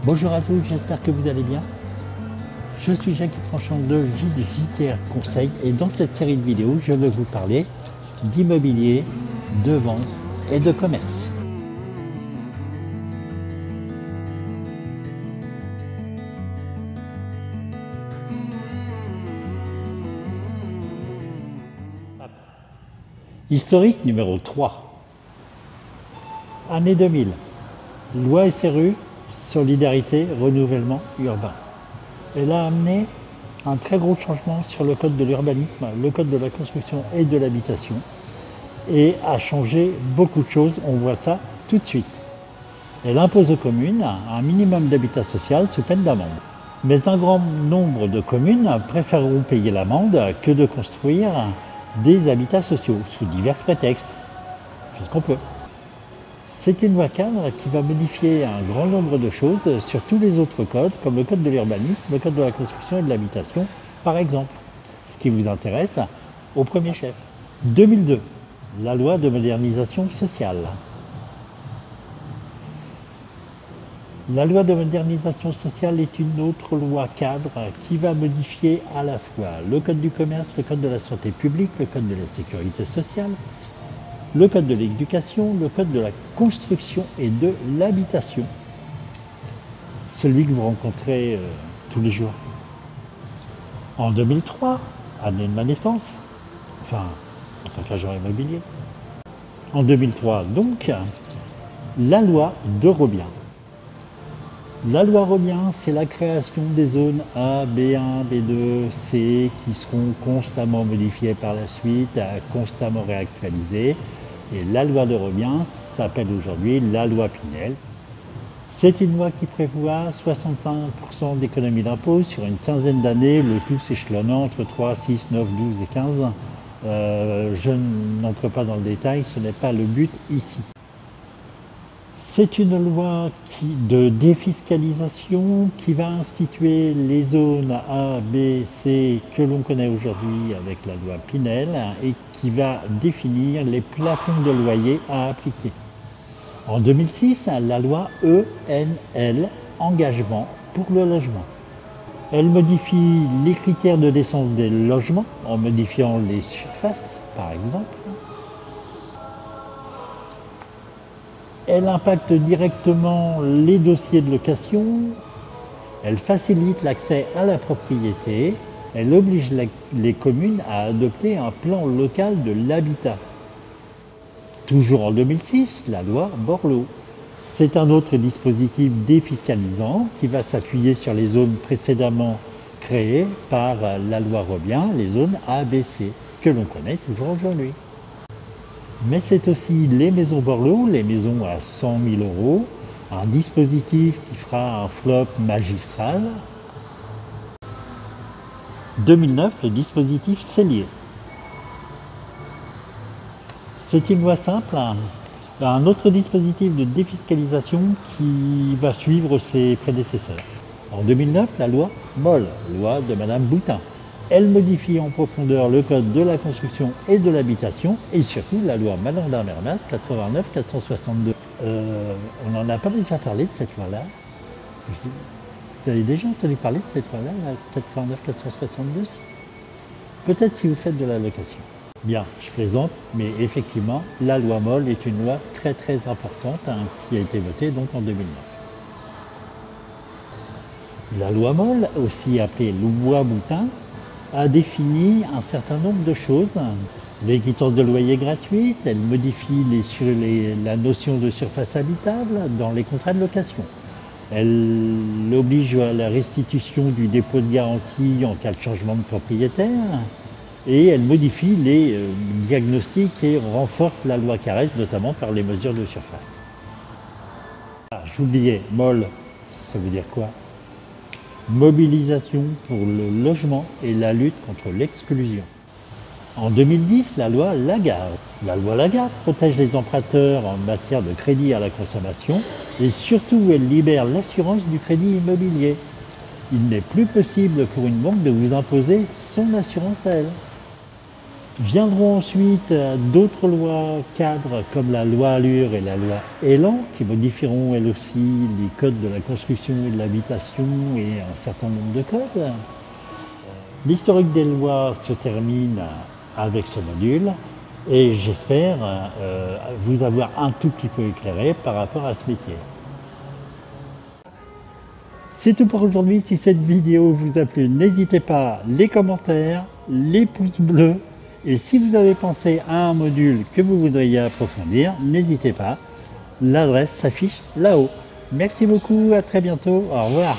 Bonjour à tous, j'espère que vous allez bien. Je suis Jacques Tranchant de JTR Conseil et dans cette série de vidéos, je vais vous parler d'immobilier, de vente et de commerce. Historique numéro 3. Année 2000. Loi SRU, solidarité, renouvellement urbain. Elle a amené un très gros changement sur le code de l'urbanisme, le code de la construction et de l'habitation et a changé beaucoup de choses, on voit ça tout de suite. Elle impose aux communes un minimum d'habitat social sous peine d'amende. Mais un grand nombre de communes préféreront payer l'amende que de construire des habitats sociaux sous divers prétextes. On fait ce qu'on peut. C'est une loi cadre qui va modifier un grand nombre de choses sur tous les autres codes, comme le code de l'urbanisme, le code de la construction et de l'habitation, par exemple. Ce qui vous intéresse au premier chef. 2002, la loi de modernisation sociale. La loi de modernisation sociale est une autre loi cadre qui va modifier à la fois le code du commerce, le code de la santé publique, le code de la sécurité sociale, le code de l'éducation, le code de la construction et de l'habitation. Celui que vous rencontrez tous les jours. En 2003, année de ma naissance, enfin, en tant qu'agent immobilier. En 2003, donc, la loi de Robien. La loi Robien, c'est la création des zones A, B1, B2, C qui seront constamment modifiées par la suite, constamment réactualisées. Et la loi de Robien s'appelle aujourd'hui la loi Pinel. C'est une loi qui prévoit 65% d'économie d'impôt sur une quinzaine d'années, le tout s'échelonnant entre 3, 6, 9, 12 et 15. Je n'entre pas dans le détail, ce n'est pas le but ici. C'est une loi de défiscalisation qui va instituer les zones A, B, C que l'on connaît aujourd'hui avec la loi Pinel et qui va définir les plafonds de loyer à appliquer. En 2006, la loi ENL, engagement pour le logement. Elle modifie les critères de décence des logements en modifiant les surfaces, par exemple. Elle impacte directement les dossiers de location, elle facilite l'accès à la propriété, elle oblige les communes à adopter un plan local de l'habitat. Toujours en 2006, la loi Borloo. C'est un autre dispositif défiscalisant qui va s'appuyer sur les zones précédemment créées par la loi Robien, les zones A, B, C, que l'on connaît toujours aujourd'hui. Mais c'est aussi les maisons Borloo, les maisons à 100 000 €, un dispositif qui fera un flop magistral. 2009, le dispositif Cellier. C'est une loi simple, un autre dispositif de défiscalisation qui va suivre ses prédécesseurs. En 2009, la loi Moll, loi de Madame Boutin. Elle modifie en profondeur le code de la construction et de l'habitation et surtout la loi Malandin-Mermas 89-462. On n'en a pas déjà parlé de cette loi-là. Vous avez déjà entendu parler de cette loi-là, la 89-462 ? Peut-être si vous faites de la location. Bien, je plaisante, mais effectivement, la loi Moll est une loi très très importante qui a été votée donc en 2009. La loi Moll, aussi appelée loi Boutin, a défini un certain nombre de choses. Les quittances de loyer gratuites, elle modifie la notion de surface habitable dans les contrats de location. Elle oblige à la restitution du dépôt de garantie en cas de changement de propriétaire et elle modifie les diagnostics et renforce la loi Carrez, notamment par les mesures de surface. Ah, j'oubliais, Moll, ça veut dire quoi ? Mobilisation pour le logement et la lutte contre l'exclusion. En 2010, la loi Lagarde. La loi Lagarde protège les emprunteurs en matière de crédit à la consommation et surtout elle libère l'assurance du crédit immobilier. Il n'est plus possible pour une banque de vous imposer son assurance à elle. Viendront ensuite d'autres lois cadres comme la loi Allure et la loi Elan qui modifieront elles aussi les codes de la construction et de l'habitation et un certain nombre de codes. L'historique des lois se termine avec ce module et j'espère vous avoir un tout petit peu éclairé par rapport à ce métier. C'est tout pour aujourd'hui. Si cette vidéo vous a plu, n'hésitez pas, les commentaires, les pouces bleus. Et si vous avez pensé à un module que vous voudriez approfondir, n'hésitez pas. L'adresse s'affiche là-haut. Merci beaucoup, à très bientôt. Au revoir.